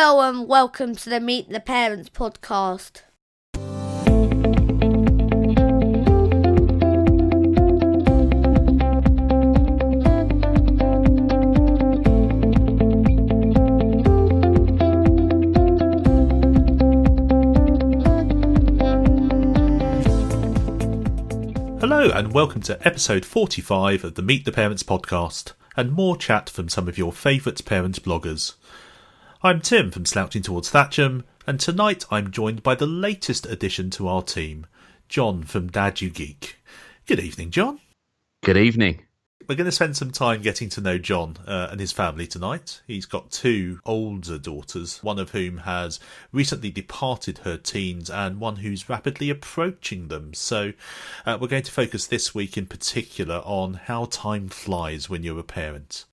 Hello and welcome to the Meet the Parents podcast. Hello and welcome to episode 45 of the Meet the Parents podcast, and more chat from some of your favourite parent bloggers. I'm Tim from Slouching Towards Thatcham, and tonight I'm joined by the latest addition to our team, John from Dad You Geek. Good evening, John. Good evening. We're going to spend some time getting to know John and his family tonight. He's got two older daughters, one of whom has recently departed her teens and one who's rapidly approaching them. So we're going to focus this week in particular on how time flies when you're a parent.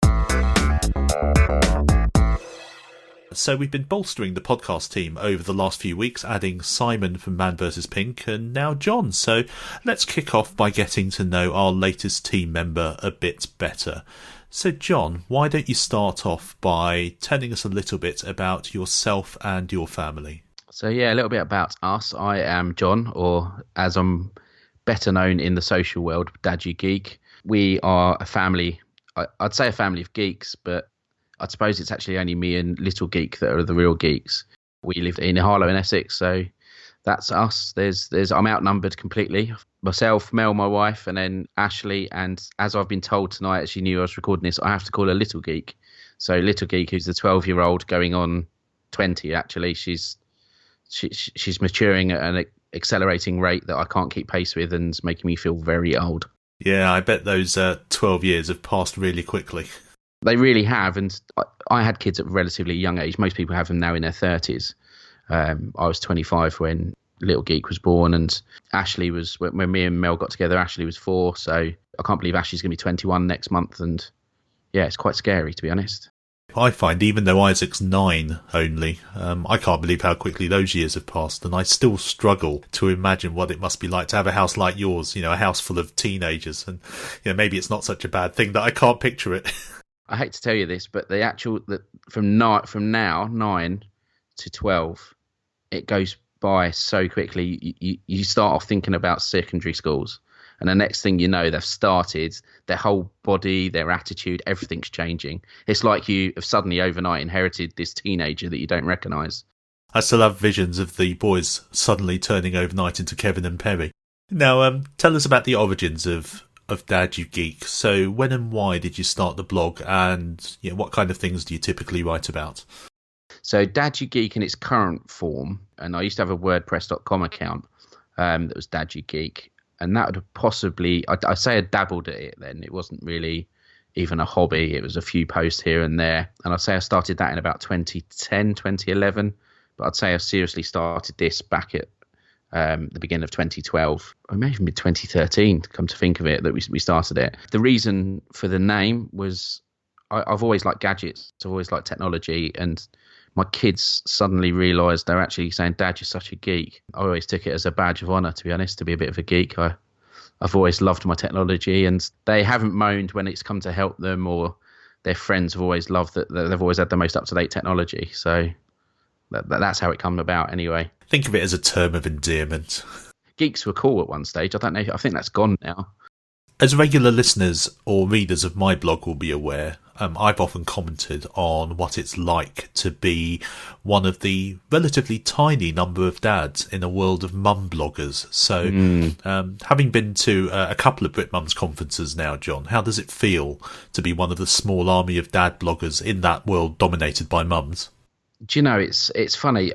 So we've been bolstering the podcast team over the last few weeks, adding Simon from Man vs. Pink and now John. So let's kick off by getting to know our latest team member a bit better. So John, why don't you start off by telling us a little bit about yourself and your family? So a little bit about us. I am John, or as I'm better known in the social world, Dad You Geek. We are a family, I'd say a family of geeks, but I suppose it's actually only me and Little Geek that are the real geeks. We live in Harlow in Essex, so that's us. I'm outnumbered completely. Myself, Mel, my wife, and then Ashley. And as I've been told tonight, as she knew I was recording this, I have to call her Little Geek. So Little Geek, who's the 12-year-old going on 20, actually, she's maturing at an accelerating rate that I can't keep pace with, and it's making me feel very old. Yeah, I bet those 12 years have passed really quickly. They really have, and I had kids at a relatively young age. Most people have them now in their 30s. I was 25 when Little Geek was born, and Ashley was, when me and Mel got together, Ashley was 4, so I can't believe Ashley's going to be 21 next month, and yeah, it's quite scary, to be honest. I find even though Isaac's 9 only, I can't believe how quickly those years have passed, and I still struggle to imagine what it must be like to have a house like yours, a house full of teenagers, and maybe it's not such a bad thing that I can't picture it. I hate to tell you this, but from now 9 to 12, it goes by so quickly. You start off thinking about secondary schools, and the next thing you know, they've started. Their whole body, their attitude, everything's changing. It's like you have suddenly overnight inherited this teenager that you don't recognise. I still have visions of the boys suddenly turning overnight into Kevin and Perry. Now, tell us about the origins of Dad You Geek. So when and why did you start the blog, and what kind of things do you typically write about? So Dad You Geek in its current form, and I used to have a WordPress.com account that was Dad You Geek, and that would have possibly, I say I dabbled at it then. It wasn't really even a hobby. It was a few posts here and there, and I'd say I started that in about 2010, 2011, but I'd say I seriously started this back at the beginning of 2012, or maybe even mid-2013, come to think of it, that we started it. The reason for the name was I've always liked gadgets. I've always liked technology, and my kids suddenly realised they're actually saying, "Dad, you're such a geek." I always took it as a badge of honour, to be honest, to be a bit of a geek. I've always loved my technology, and they haven't moaned when it's come to help them, or their friends have always loved that they've always had the most up-to-date technology. So that's how it come about anyway. Think of it as a term of endearment. Geeks were cool at one stage. I don't know. I think that's gone now. As regular listeners or readers of my blog will be aware, I've often commented on what it's like to be one of the relatively tiny number of dads in a world of mum bloggers. So having been to a couple of Brit Mums conferences now, John, how does it feel to be one of the small army of dad bloggers in that world dominated by mums? Do you know, it's funny.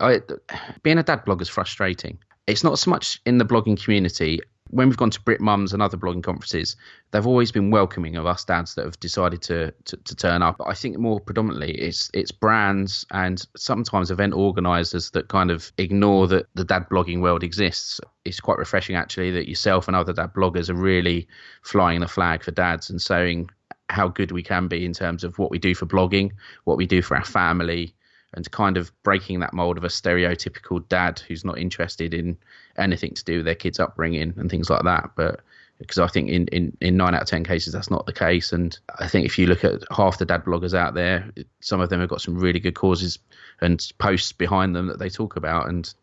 Being a dad blogger is frustrating. It's not so much in the blogging community. When we've gone to Brit Mums and other blogging conferences, they've always been welcoming of us dads that have decided to turn up. But I think more predominantly it's brands and sometimes event organisers that kind of ignore that the dad blogging world exists. It's quite refreshing, actually, that yourself and other dad bloggers are really flying the flag for dads and showing how good we can be in terms of what we do for blogging, what we do for our family, and kind of breaking that mold of a stereotypical dad who's not interested in anything to do with their kids' upbringing and things like that. But because I think in 9 out of 10 cases that's not the case. And I think if you look at half the dad bloggers out there, some of them have got some really good causes and posts behind them that they talk about. And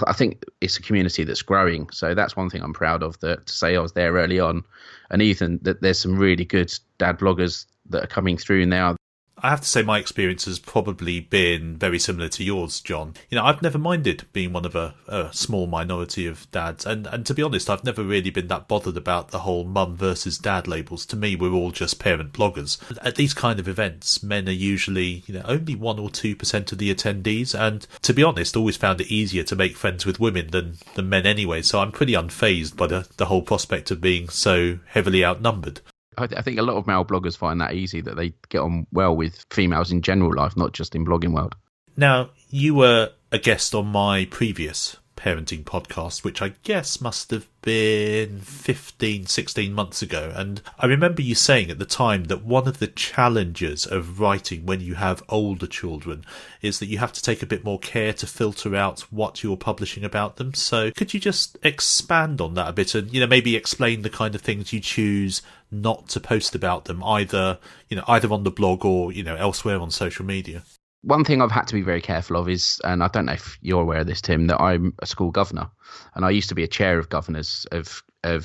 I think it's a community that's growing. So that's one thing I'm proud of, that to say I was there early on. And even that there's some really good dad bloggers that are coming through now. I have to say my experience has probably been very similar to yours, John. I've never minded being one of a small minority of dads. And to be honest, I've never really been that bothered about the whole mum versus dad labels. To me, we're all just parent bloggers. At these kind of events, men are usually, only 1 or 2% of the attendees. And to be honest, always found it easier to make friends with women than men anyway. So I'm pretty unfazed by the whole prospect of being so heavily outnumbered. I think a lot of male bloggers find that easy, that they get on well with females in general life, not just in blogging world. Now, you were a guest on my previous parenting podcast, which I guess must have been 15, 16 months ago. And I remember you saying at the time that one of the challenges of writing when you have older children is that you have to take a bit more care to filter out what you're publishing about them. So could you just expand on that a bit and, maybe explain the kind of things you choose not to post about them, either on the blog or, elsewhere on social media? One thing I've had to be very careful of is, and I don't know if you're aware of this, Tim, that I'm a school governor, and I used to be a chair of governors of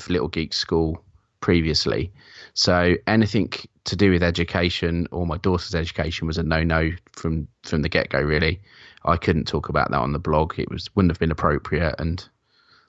Little Geek School previously. So anything to do with education or my daughter's education was a no-no from the get-go, really. I couldn't talk about that on the blog. Wouldn't have been appropriate, and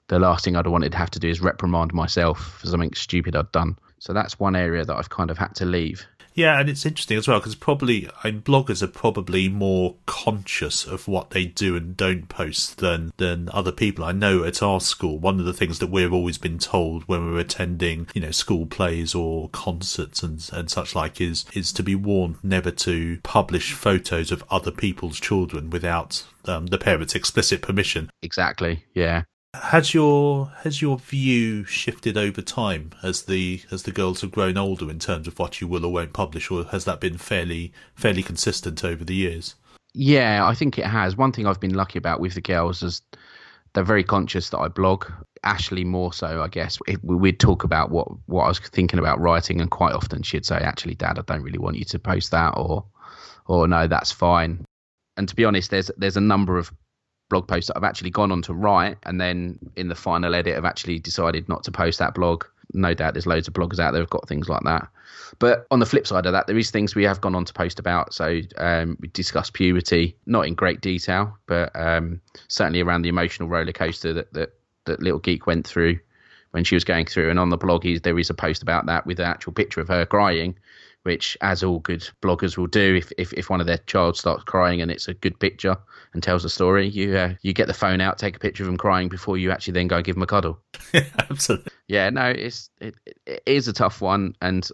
the last thing I'd wanted to have to do is reprimand myself for something stupid I'd done. So that's one area that I've kind of had to leave. Yeah, and it's interesting as well, because bloggers are probably more conscious of what they do and don't post than other people. I know at our school, one of the things that we've always been told when we're attending, school plays or concerts and such like is to be warned never to publish photos of other people's children without the parents' explicit permission. Exactly, yeah. Has your view shifted over time as the girls have grown older in terms of what you will or won't publish, or has that been fairly consistent over the years? Yeah, I think it has. One thing I've been lucky about with the girls is they're very conscious that I blog. Ashley more so, I guess. We'd talk about what I was thinking about writing, and quite often she'd say, "Actually, Dad, I don't really want you to post that," or "No, that's fine." And to be honest, there's a number of blog posts that I've actually gone on to write, and then in the final edit I've actually decided not to post that blog. No doubt there's loads of bloggers out there who've got things like that. But on the flip side of that, there is things we have gone on to post about. So we discussed puberty, not in great detail, but certainly around the emotional roller coaster that Little Geek went through when she was going through. And on the blog, there is a post about that with an actual picture of her crying, which, as all good bloggers will do, if one of their child starts crying and it's a good picture and tells a story, you get the phone out, take a picture of them crying before you actually then go and give them a cuddle. Yeah, absolutely. Yeah, no, it is a tough one, and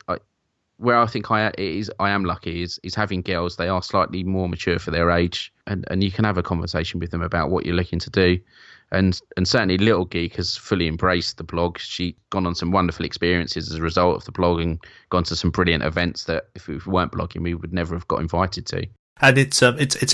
where I think I am lucky is having girls. They are slightly more mature for their age, and you can have a conversation with them about what you're looking to do. And certainly Little Geek has fully embraced the blog. She's gone on some wonderful experiences as a result of the blog and gone to some brilliant events that if we weren't blogging, we would never have got invited to. And it's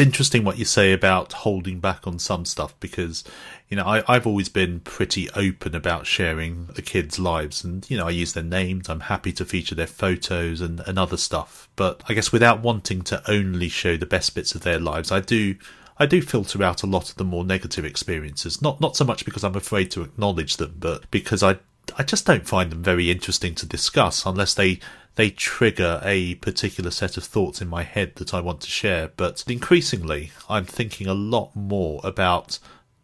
interesting what you say about holding back on some stuff, because I've always been pretty open about sharing the kids' lives, and I use their names. I'm happy to feature their photos and other stuff, but I guess without wanting to only show the best bits of their lives, I do filter out a lot of the more negative experiences. Not so much because I'm afraid to acknowledge them, but because I just don't find them very interesting to discuss unless they trigger a particular set of thoughts in my head that I want to share. But increasingly, I'm thinking a lot more about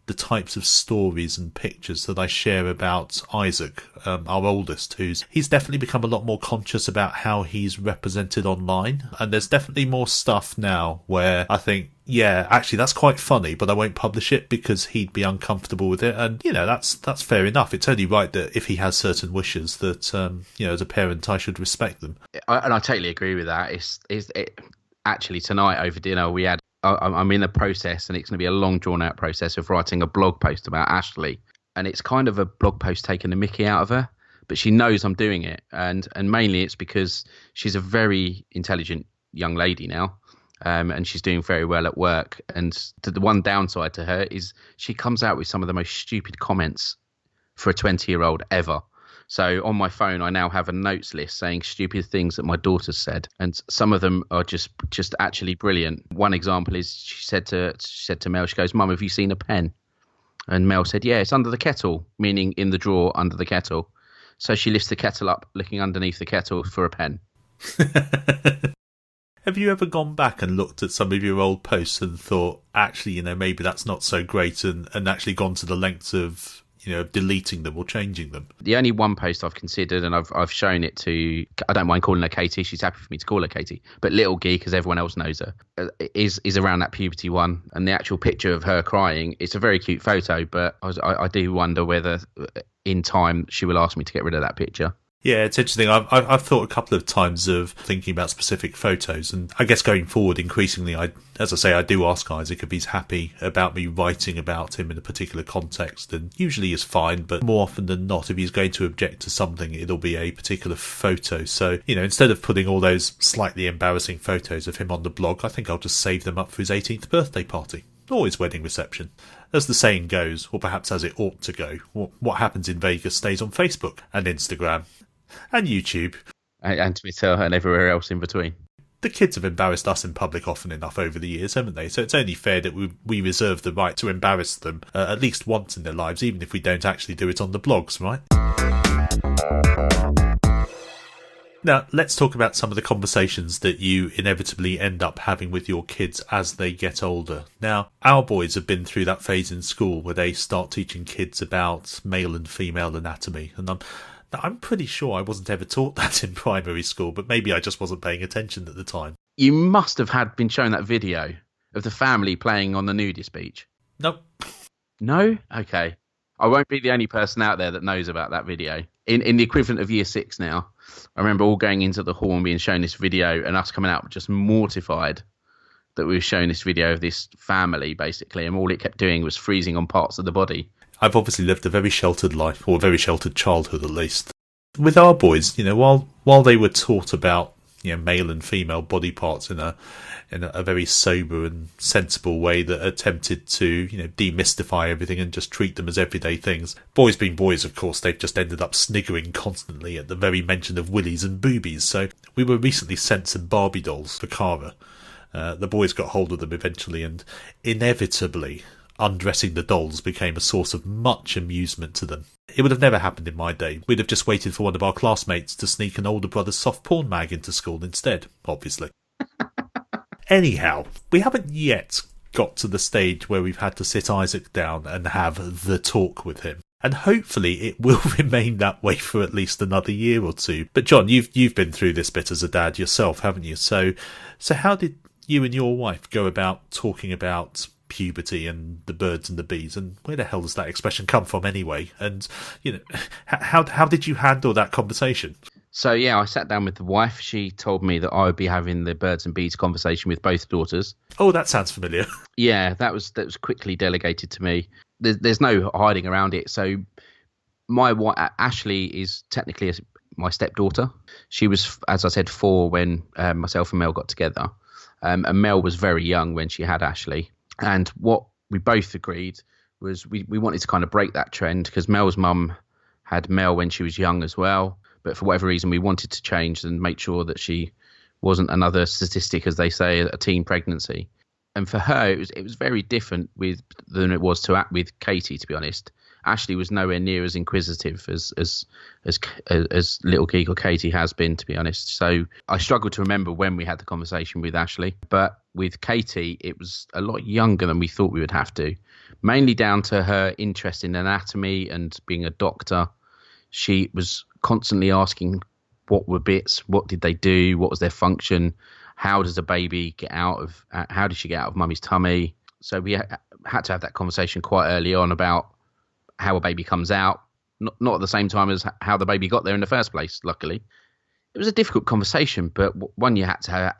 the types of stories and pictures that I share about Isaac, our oldest, he's definitely become a lot more conscious about how he's represented online. And there's definitely more stuff now where I think, yeah, actually that's quite funny, but I won't publish it because he'd be uncomfortable with it. And, that's fair enough. It's only right that if he has certain wishes that, as a parent, I should respect them. And I totally agree with that. Actually, tonight over dinner, I'm in the process, and it's going to be a long, drawn-out process of writing a blog post about Ashley. And it's kind of a blog post taking the mickey out of her, but she knows I'm doing it. And mainly it's because she's a very intelligent young lady now, and she's doing very well at work. And the one downside to her is she comes out with some of the most stupid comments for a 20-year-old ever. So on my phone, I now have a notes list saying stupid things that my daughter said, and some of them are just actually brilliant. One example is she said to Mel, she goes, "Mum, have you seen a pen?" And Mel said, "Yeah, it's under the kettle," meaning in the drawer under the kettle. So she lifts the kettle up, looking underneath the kettle for a pen. Have you ever gone back and looked at some of your old posts and thought, actually, maybe that's not so great, and actually gone to the lengths of, deleting them or changing them? The only one post I've considered, and I've shown it to, I don't mind calling her Katie, she's happy for me to call her Katie, but Little Geek, as everyone else knows her, is around that puberty one. And the actual picture of her crying, it's a very cute photo, but I do wonder whether in time she will ask me to get rid of that picture. Yeah, it's interesting. I've thought a couple of times of thinking about specific photos, and I guess going forward, increasingly, I do ask Isaac if he's happy about me writing about him in a particular context, and usually is fine, but more often than not, if he's going to object to something, it'll be a particular photo. So, instead of putting all those slightly embarrassing photos of him on the blog, I think I'll just save them up for his 18th birthday party or his wedding reception. As the saying goes, or perhaps as it ought to go, what happens in Vegas stays on Facebook and Instagram and YouTube and Twitter and everywhere else in between. The kids have embarrassed us in public often enough over the years, haven't they? So it's only fair that we reserve the right to embarrass them at least once in their lives, even if we don't actually do it on the blogs, right? Now, let's talk about some of the conversations that you inevitably end up having with your kids as they get older. Now, our boys have been through that phase in school where they start teaching kids about male and female anatomy, and I'm pretty sure I wasn't ever taught that in primary school, but maybe I just wasn't paying attention at the time. You must have been shown that video of the family playing on the nudist beach. Nope. No? Okay. I won't be the only person out there that knows about that video. In the equivalent of year 6 now, I remember all going into the hall and being shown this video and us coming out just mortified that we were shown this video of this family, basically, and all it kept doing was freezing on parts of the body. I've obviously lived a very sheltered life, or a very sheltered childhood at least. With our boys, while they were taught about male and female body parts in a very sober and sensible way that attempted to demystify everything and just treat them as everyday things, boys being boys, of course, they've just ended up sniggering constantly at the very mention of willies and boobies. So we were recently sent some Barbie dolls for Cara. The boys got hold of them eventually, and inevitably undressing the dolls became a source of much amusement to them. It would have never happened in my day. We'd have just waited for one of our classmates to sneak an older brother's soft porn mag into school instead, obviously. Anyhow, we haven't yet got to the stage where we've had to sit Isaac down and have the talk with him. And hopefully it will remain that way for at least another year or two. But John, you've been through this bit as a dad yourself, haven't you? So how did you and your wife go about talking about puberty and the birds and the bees, and where the hell does that expression come from anyway? And how did you handle that conversation? So yeah, I sat down with the wife. She told me that I would be having the birds and bees conversation with both daughters. Oh, that sounds familiar. Yeah, that was quickly delegated to me. There's no hiding around it. So my wife Ashley is technically my stepdaughter. She was, as I said, 4 when myself and Mel got together, and Mel was very young when she had Ashley. And what we both agreed was we wanted to kind of break that trend, because Mel's mum had Mel when she was young as well. But for whatever reason, we wanted to change and make sure that she wasn't another statistic, as they say, a teen pregnancy. And for her, it was very different than it was with Katie, to be honest. Ashley was nowhere near as inquisitive as Little Geek or Katie has been, to be honest. So I struggled to remember when we had the conversation with Ashley. But with Katie, it was a lot younger than we thought we would have to, mainly down to her interest in anatomy and being a doctor. She was constantly asking what were bits, what did they do, what was their function, how does a baby how did she get out of mummy's tummy? So we had to have that conversation quite early on about how a baby comes out, not at the same time as how the baby got there in the first place, luckily. It was a difficult conversation, but one you had to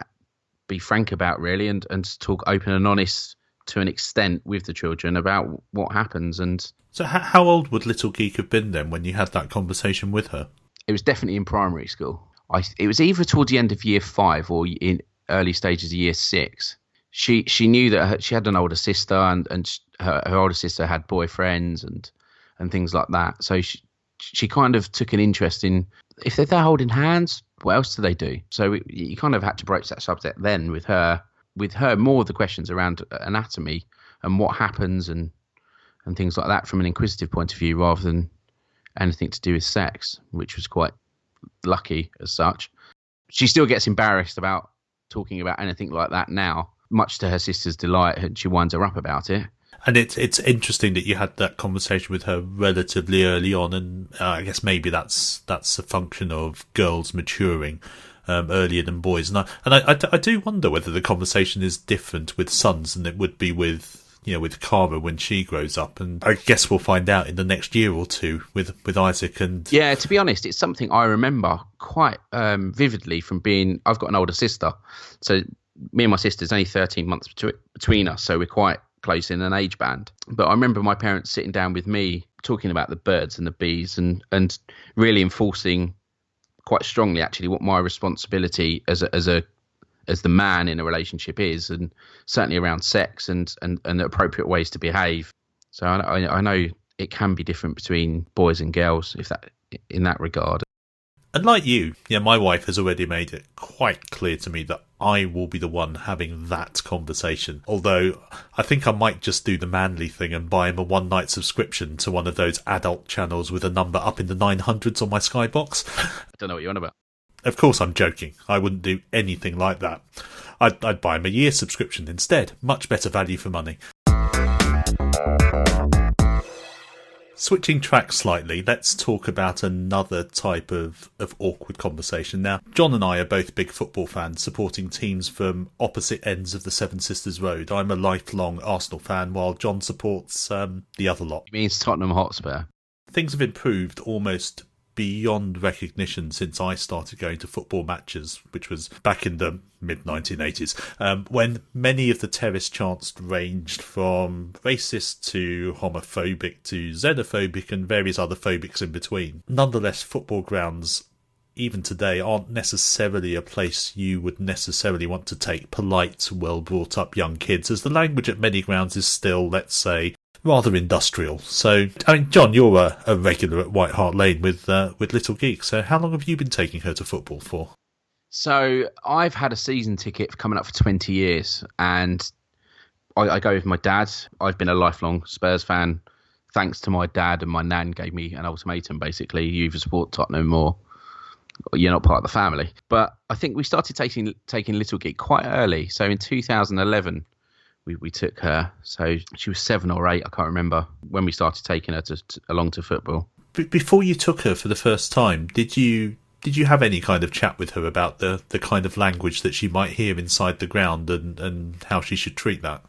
be frank about, really, and talk open and honest to an extent with the children about what happens. And so how old would Little Geek have been then when you had that conversation with her? It was definitely in primary school. It was either towards the end of year 5 or in early stages of year 6. She knew that she had an older sister, and her older sister had boyfriends and things like that. So she kind of took an interest in, if they're holding hands, what else do they do? So you kind of had to broach that subject then with her. With her, more of the questions around anatomy and what happens and things like that from an inquisitive point of view, rather than anything to do with sex, which was quite lucky as such. She still gets embarrassed about talking about anything like that now, much to her sister's delight, and she winds her up about it. And it's interesting that you had that conversation with her relatively early on, and I guess maybe that's a function of girls maturing earlier than boys. And I do wonder whether the conversation is different with sons than it would be with Cara when she grows up. And I guess we'll find out in the next year or two with Isaac. And yeah, to be honest, it's something I remember quite vividly from being. I've got an older sister, so me and my sister's only 13 months between us, so we're quite close in an age band. But I remember my parents sitting down with me talking about the birds and the bees, and really enforcing quite strongly actually what my responsibility as the man in a relationship is, and certainly around sex and the appropriate ways to behave. So I know it can be different between boys and girls in that regard. And like you, my wife has already made it quite clear to me that I will be the one having that conversation. Although I think I might just do the manly thing and buy him a one-night subscription to one of those adult channels with a number up in the 900s on my Skybox. I don't know what you're on about. Of course I'm joking. I wouldn't do anything like that. I'd buy him a year subscription instead. Much better value for money. Switching track slightly, let's talk about another type of awkward conversation. Now, John and I are both big football fans, supporting teams from opposite ends of the Seven Sisters Road. I'm a lifelong Arsenal fan, while John supports the other lot. It means Tottenham Hotspur. Things have improved almost beyond recognition since I started going to football matches, which was back in the mid-1980s, when many of the terrace chants ranged from racist to homophobic to xenophobic and various other phobics in between. Nonetheless, football grounds, even today, aren't necessarily a place you would necessarily want to take polite, well-brought-up young kids, as the language at many grounds is still, let's say, rather industrial. So, John, you're a regular at White Hart Lane with Little Geek. So how long have you been taking her to football for? So I've had a season ticket coming up for 20 years, and I go with my dad. I've been a lifelong Spurs fan, thanks to my dad, and my nan gave me an ultimatum, basically. You either support Tottenham or you're not part of the family. But I think we started taking Little Geek quite early. So in 2011... We took her, so she was 7 or 8, I can't remember, when we started taking her along to football. Before you took her for the first time, did you have any kind of chat with her about the kind of language that she might hear inside the ground and how she should treat that?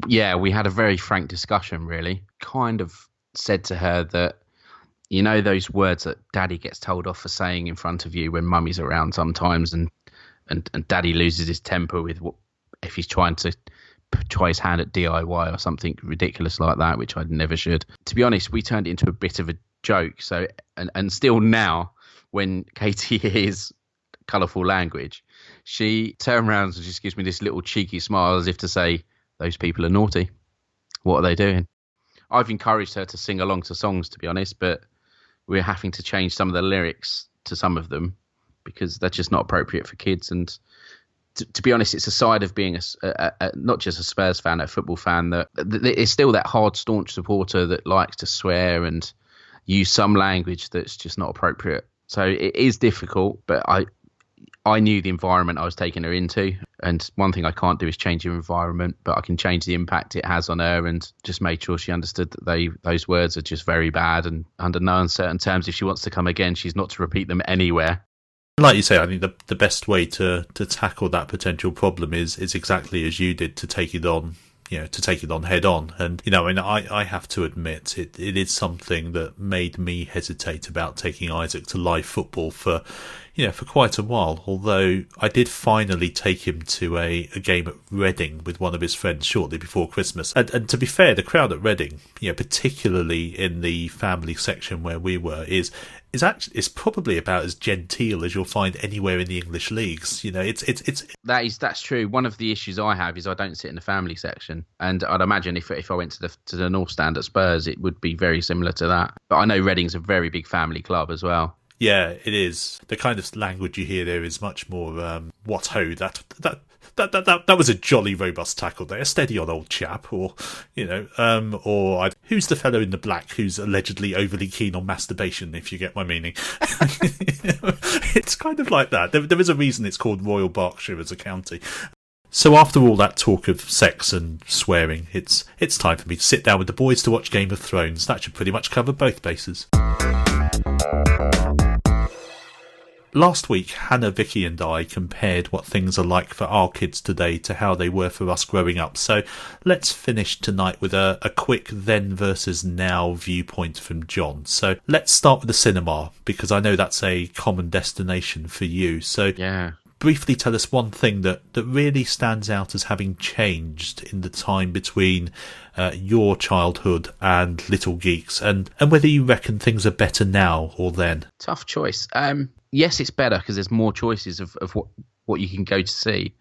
Yeah, we had a very frank discussion, really. Kind of said to her that, those words that Daddy gets told off for saying in front of you when Mummy's around sometimes, and Daddy loses his temper with if he's trying to try his hand at DIY or something ridiculous like that, which I never should. To be honest, we turned it into a bit of a joke. So, and still now, when Katie hears colourful language, she turns around and just gives me this little cheeky smile as if to say, those people are naughty. What are they doing? I've encouraged her to sing along to songs, to be honest, but we're having to change some of the lyrics to some of them because they're just not appropriate for kids. And to be honest, it's a side of being not just a Spurs fan, a football fan, that it's still that hard, staunch supporter that likes to swear and use some language that's just not appropriate. So it is difficult, but I knew the environment I was taking her into, and one thing I can't do is change your environment, but I can change the impact it has on her, and just made sure she understood that those words are just very bad, and under no uncertain terms, if she wants to come again, she's not to repeat them anywhere. Like you say, I think the best way to tackle that potential problem is exactly as you did, to take it on, to take it on head on. And, and I have to admit, it is something that made me hesitate about taking Isaac to live football for, Yeah, for quite a while, although I did finally take him to a game at Reading with one of his friends shortly before Christmas. And to be fair, the crowd at Reading, particularly in the family section where we were, is probably about as genteel as you'll find anywhere in the English leagues. That's true. One of the issues I have is I don't sit in the family section, and I'd imagine if I went to the North Stand at Spurs, it would be very similar to that. But I know Reading's a very big family club as well. Yeah, it is. The kind of language you hear there is much more, what ho, that was a jolly robust tackle there, steady on old chap, or, who's the fellow in the black who's allegedly overly keen on masturbation, if you get my meaning. It's kind of like that. There is a reason it's called Royal Berkshire as a county. So after all that talk of sex and swearing, it's time for me to sit down with the boys to watch Game of Thrones. That should pretty much cover both bases. Last week, Hannah, Vicky and I compared what things are like for our kids today to how they were for us growing up. So let's finish tonight with a quick then versus now viewpoint from John. So let's start with the cinema, because I know that's a common destination for you. So yeah. Briefly tell us one thing that really stands out as having changed in the time between your childhood and Little Geeks, and whether you reckon things are better now or then. Tough choice. Yes, it's better because there's more choices of what you can go to see.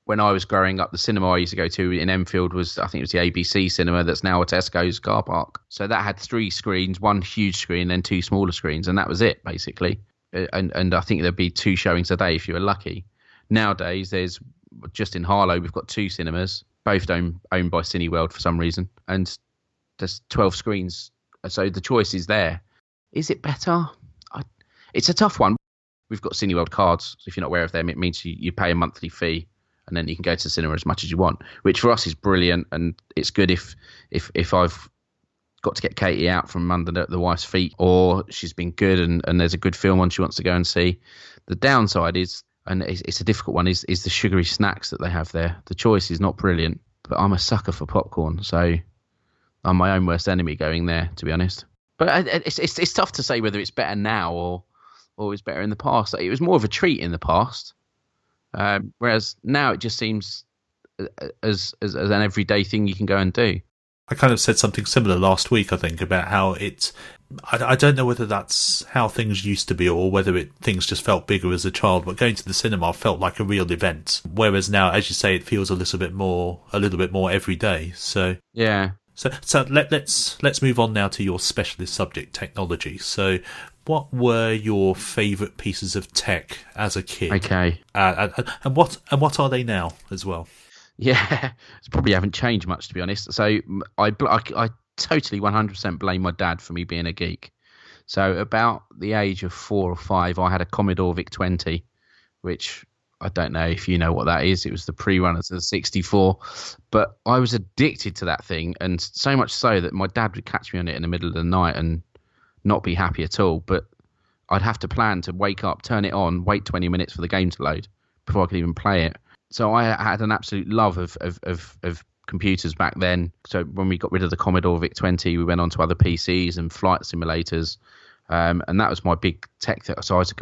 When I was growing up, the cinema I used to go to in Enfield I think it was the ABC cinema that's now a Tesco's car park. So that had 3 screens, 1 huge screen, then 2 smaller screens, and that was it, basically. And I think there'd be 2 showings a day if you were lucky. Nowadays, there's just in Harlow, we've got 2 cinemas, both owned by Cineworld for some reason, and there's 12 screens. So the choice is there. Is it better? It's a tough one. We've got Cineworld cards. So if you're not aware of them, it means you pay a monthly fee, and then you can go to the cinema as much as you want, which for us is brilliant. And it's good if I've got to get Katie out from under the wife's feet, or she's been good and there's a good film on she wants to go and see. The downside is, and it's a difficult one, is the sugary snacks that they have there. The choice is not brilliant, but I'm a sucker for popcorn, so I'm my own worst enemy going there, to be honest. But it's tough to say whether it's better now or it's better in the past. It was more of a treat in the past, whereas now it just seems as an everyday thing you can go and do. I kind of said something similar last week, I think, about how I don't know whether that's how things used to be or whether things just felt bigger as a child, but going to the cinema felt like a real event. Whereas now, as you say, it feels a little bit more every day. So yeah. So let's move on now to your specialist subject, technology. So what were your favourite pieces of tech as a kid? Okay. And what are they now as well? Yeah, probably haven't changed much, to be honest. So I totally 100% blame my dad for me being a geek. So about the age of 4 or 5, I had a Commodore VIC-20, which I don't know if you know what that is. It was the pre-runner to the 64. But I was addicted to that thing, and so much so that my dad would catch me on it in the middle of the night and not be happy at all. But I'd have to plan to wake up, turn it on, wait 20 minutes for the game to load before I could even play it. So I had an absolute love of computers back then. So when we got rid of the Commodore VIC-20, we went on to other PCs and flight simulators. And that was my big tech. So I was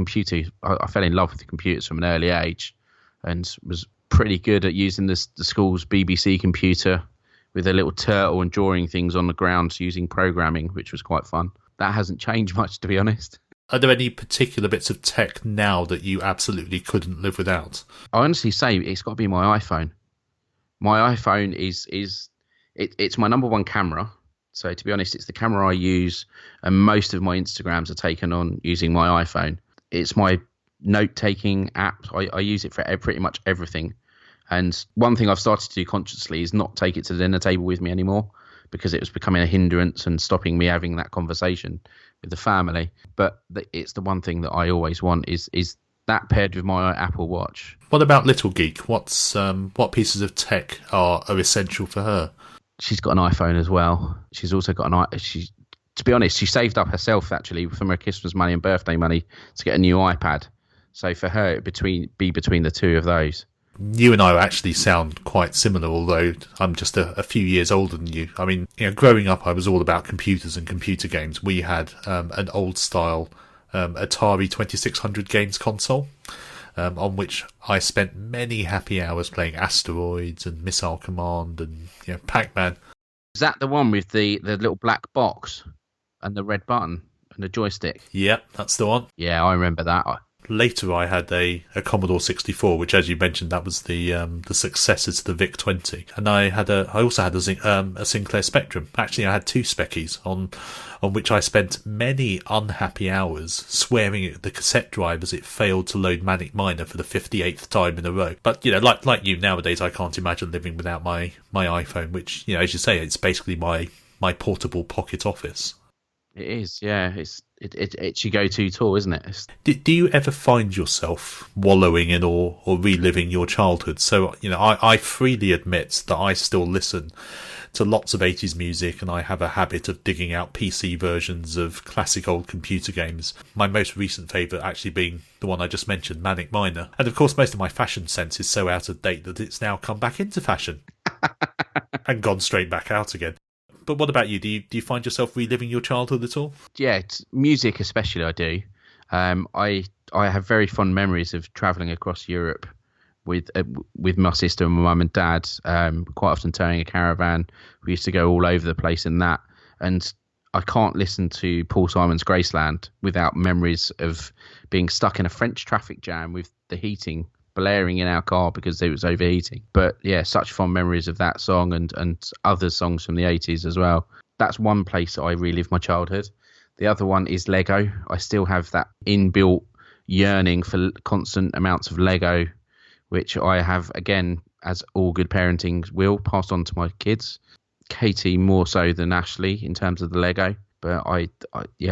I fell in love with the computers from an early age and was pretty good at using the school's BBC computer with a little turtle and drawing things on the ground using programming, which was quite fun. That hasn't changed much, to be honest. Are there any particular bits of tech now that you absolutely couldn't live without? I honestly say it's got to be my iPhone. My iPhone it's my number one camera. So to be honest, it's the camera I use, and most of my Instagrams are taken on using my iPhone. It's my note-taking app. I use it for pretty much everything. And one thing I've started to do consciously is not take it to the dinner table with me anymore, because it was becoming a hindrance and stopping me having that conversation with the family. But it's the one thing that I always want is that paired with my Apple Watch. What about Little Geek? What pieces of tech are essential for her? She's got an iPhone as well. She's also got to be honest, she saved up herself actually from her Christmas money and birthday money to get a new iPad. So for her, it'd be between the two of those. You and I actually sound quite similar, although I'm just a few years older than you. I mean, growing up, I was all about computers and computer games. We had an old-style Atari 2600 games console, on which I spent many happy hours playing Asteroids and Missile Command and Pac-Man. Is that the one with the little black box and the red button and the joystick? Yep, that's the one. Yeah, I remember that. Later, I had a Commodore 64, which, as you mentioned, that was the successor to the VIC-20, and I also had a Sinclair Spectrum. Actually, I had two Speckies on which I spent many unhappy hours swearing at the cassette drive as it failed to load Manic Miner for the 58th time in a row. But like you nowadays, I can't imagine living without my iPhone, which as you say, it's basically my portable pocket office. It is, yeah. It's your go-to tool, isn't it? Do you ever find yourself wallowing in or reliving your childhood? So, I freely admit that I still listen to lots of 80s music, and I have a habit of digging out PC versions of classic old computer games. My most recent favourite actually being the one I just mentioned, Manic Miner. And of course, most of my fashion sense is so out of date that it's now come back into fashion and gone straight back out again. But what about you? Do you find yourself reliving your childhood at all? Yeah, music especially I do. I have very fond memories of travelling across Europe with my sister and my mum and dad, quite often towing a caravan. We used to go all over the place in that. And I can't listen to Paul Simon's Graceland without memories of being stuck in a French traffic jam with the heating blaring in our car because it was overheating. But yeah, such fond memories of that song and other songs from the 80s as well. That's one place I relive my childhood. The other one is Lego. I still have that inbuilt yearning for constant amounts of Lego, which I have, again, as all good parenting will, passed on to my kids. Katie more so than Ashley in terms of the Lego. But I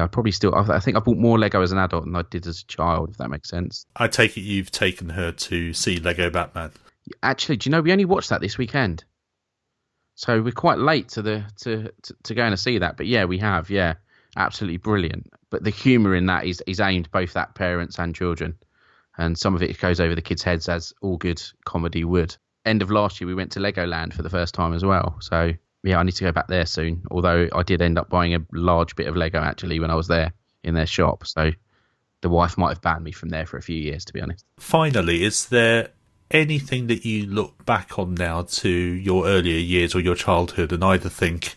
probably still, I think I bought more Lego as an adult than I did as a child, if that makes sense. I take it you've taken her to see Lego Batman. Actually, do you know, we only watched that this weekend. So we're quite late to going to see that. But yeah, we have, yeah. Absolutely brilliant. But the humour in that is aimed both at parents and children. And some of it goes over the kids' heads, as all good comedy would. End of last year, we went to Legoland for the first time as well. So yeah, I need to go back there soon. Although I did end up buying a large bit of Lego actually when I was there in their shop. So the wife might have banned me from there for a few years, to be honest. Finally, is there anything that you look back on now to your earlier years or your childhood and either think,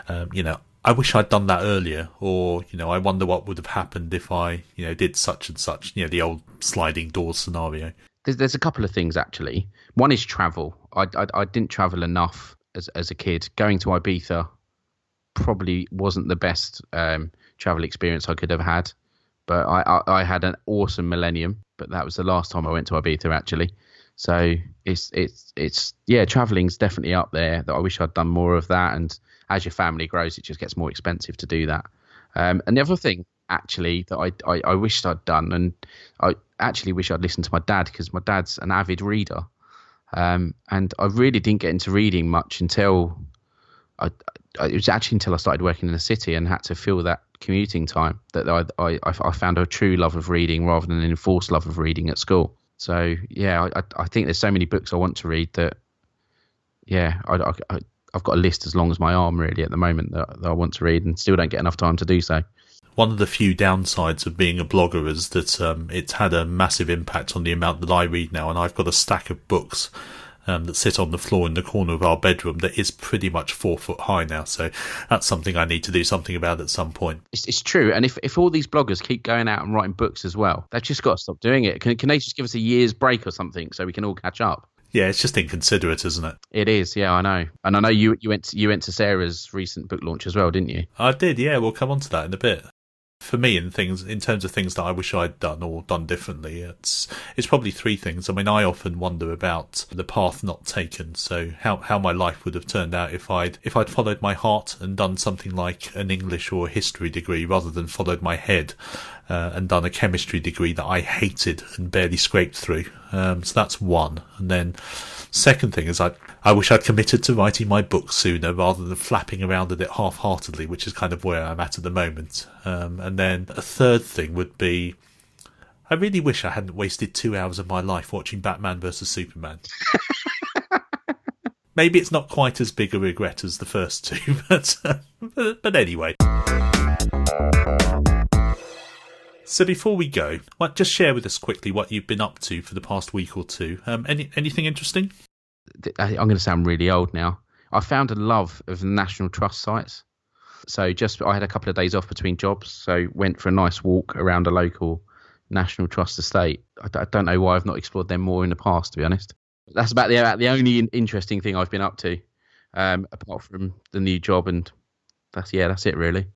I wish I'd done that earlier, or, I wonder what would have happened if I, did such and such, the old sliding doors scenario? There's a couple of things, actually. One is travel. I didn't travel enough as a kid. Going to Ibiza probably wasn't the best travel experience I could have had. But I had an awesome millennium, but that was the last time I went to Ibiza, actually. So it's traveling's definitely up there. That I wish I'd done more of that. And as your family grows, it just gets more expensive to do that. And the other thing, actually, that I wished I'd done, and I actually wish I'd listened to my dad, because my dad's an avid reader. And I really didn't get into reading much until it was actually until I started working in the city and had to fill that commuting time that I found a true love of reading rather than an enforced love of reading at school. So yeah, I think there's so many books I want to read that, yeah, I've got a list as long as my arm really at the moment that I want to read and still don't get enough time to do so. One of the few downsides of being a blogger is that it's had a massive impact on the amount that I read now, and I've got a stack of books that sit on the floor in the corner of our bedroom that is pretty much 4 foot high now. So that's something I need to do something about at some point. It's true. And if all these bloggers keep going out and writing books as well, they've just got to stop doing it. Can they just give us a year's break or something so we can all catch up? Yeah, it's just inconsiderate, isn't it? It is, yeah, I know. And I know you went to Sarah's recent book launch as well, didn't you? I did, yeah. We'll come on to that in a bit. For me, in terms of things that I wish I'd done or done differently, it's probably 3 things. I mean, I often wonder about the path not taken. So how my life would have turned out if I'd followed my heart and done something like an English or history degree rather than followed my head and done a chemistry degree that I hated and barely scraped through. So that's one. And then second thing is I wish I'd committed to writing my book sooner rather than flapping around at it half-heartedly, which is kind of where I'm at the moment. And then a third thing would be, I really wish I hadn't wasted 2 hours of my life watching Batman vs Superman. Maybe it's not quite as big a regret as the first two, but anyway. So before we go, just share with us quickly what you've been up to for the past week or two. Anything interesting? I'm going to sound really old now. I found a love of the National Trust sites. So I had a couple of days off between jobs, so went for a nice walk around a local National Trust estate. I don't know why I've not explored them more in the past, to be honest. That's about the only interesting thing I've been up to, apart from the new job, and that's it really.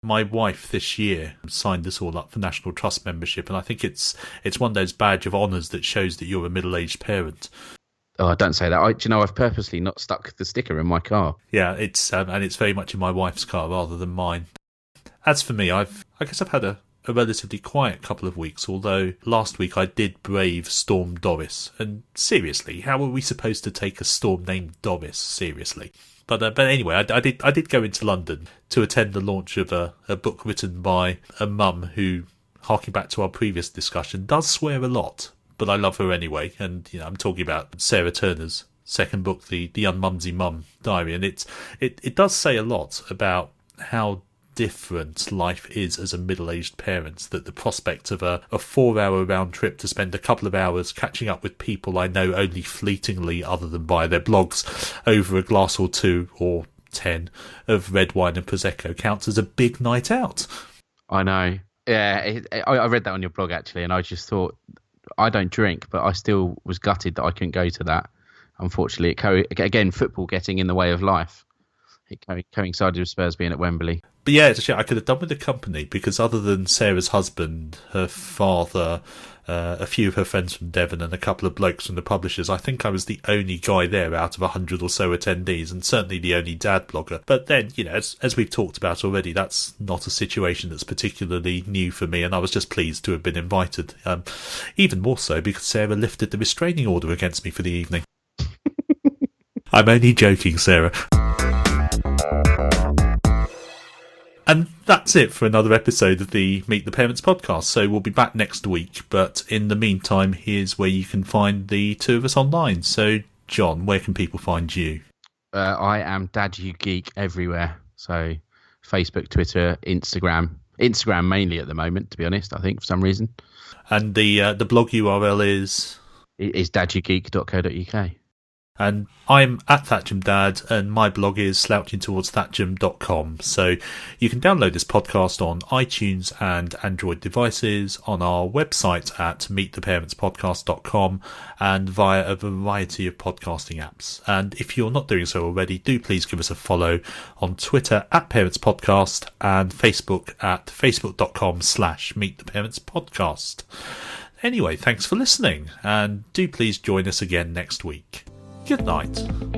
My wife this year signed us all up for National Trust membership, and I think it's one of those badge of honours that shows that you're a middle-aged parent. Oh, don't say that. I've purposely not stuck the sticker in my car. Yeah, it's very much in my wife's car rather than mine. As for me, I guess I've had a relatively quiet couple of weeks, although last week I did brave Storm Doris. And seriously, how are we supposed to take a storm named Doris seriously? But anyway, I did go into London to attend the launch of a book written by a mum who, harking back to our previous discussion, does swear a lot. But I love her anyway, and I'm talking about Sarah Turner's second book, the Unmumsy Mum Diary, and it does say a lot about how different life is as a middle-aged parent, that the prospect of a 4-hour round trip to spend a couple of hours catching up with people I know only fleetingly other than via their blogs over a glass or 2 or 10 of red wine and Prosecco counts as a big night out. I know. Yeah, I read that on your blog actually, and I just thought, I don't drink, but I still was gutted that I couldn't go to that. Unfortunately, again, football getting in the way of life. It coincided with Spurs being at Wembley. But yeah, it's a shame. I could have done with the company, because other than Sarah's husband, her father, a few of her friends from Devon, and a couple of blokes from the publishers, I think I was the only guy there out of 100 or so attendees, and certainly the only dad blogger. But then, as we've talked about already, that's not a situation that's particularly new for me, and I was just pleased to have been invited. Even more so because Sarah lifted the restraining order against me for the evening. I'm only joking, Sarah. And that's it for another episode of the Meet the Parents podcast. So we'll be back next week. But in the meantime, here's where you can find the two of us online. So, John, where can people find you? I am Dad You Geek everywhere. So Facebook, Twitter, Instagram. Instagram mainly at the moment, to be honest, I think, for some reason. And the blog URL is? It is dadyougeek.co.uk. And I'm at ThatchamDad, and my blog is slouchingtowardsthatcham.com. So you can download this podcast on iTunes and Android devices, on our website at meettheparentspodcast.com, and via a variety of podcasting apps. And if you're not doing so already, do please give us a follow on Twitter at ParentsPodcast and Facebook at facebook.com/meettheparentspodcast. Anyway, thanks for listening, and do please join us again next week. Good night.